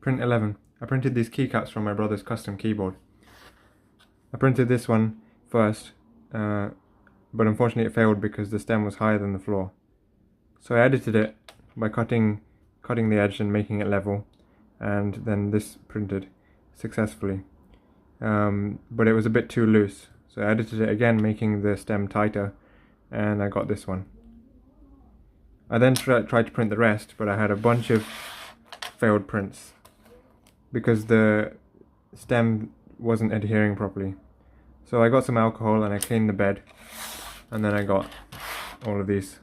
Print 11. I printed these keycaps from my brother's custom keyboard. I printed this one first, but unfortunately it failed because the stem was higher than the floor. So I edited it by cutting the edge and making it level, and then this printed successfully. But it was a bit too loose, so I edited it again, making the stem tighter, and I got this one. I then tried to print the rest, but I had a bunch of failed prints because the stem wasn't adhering properly. So I got some alcohol and I cleaned the bed, and then I got all of these.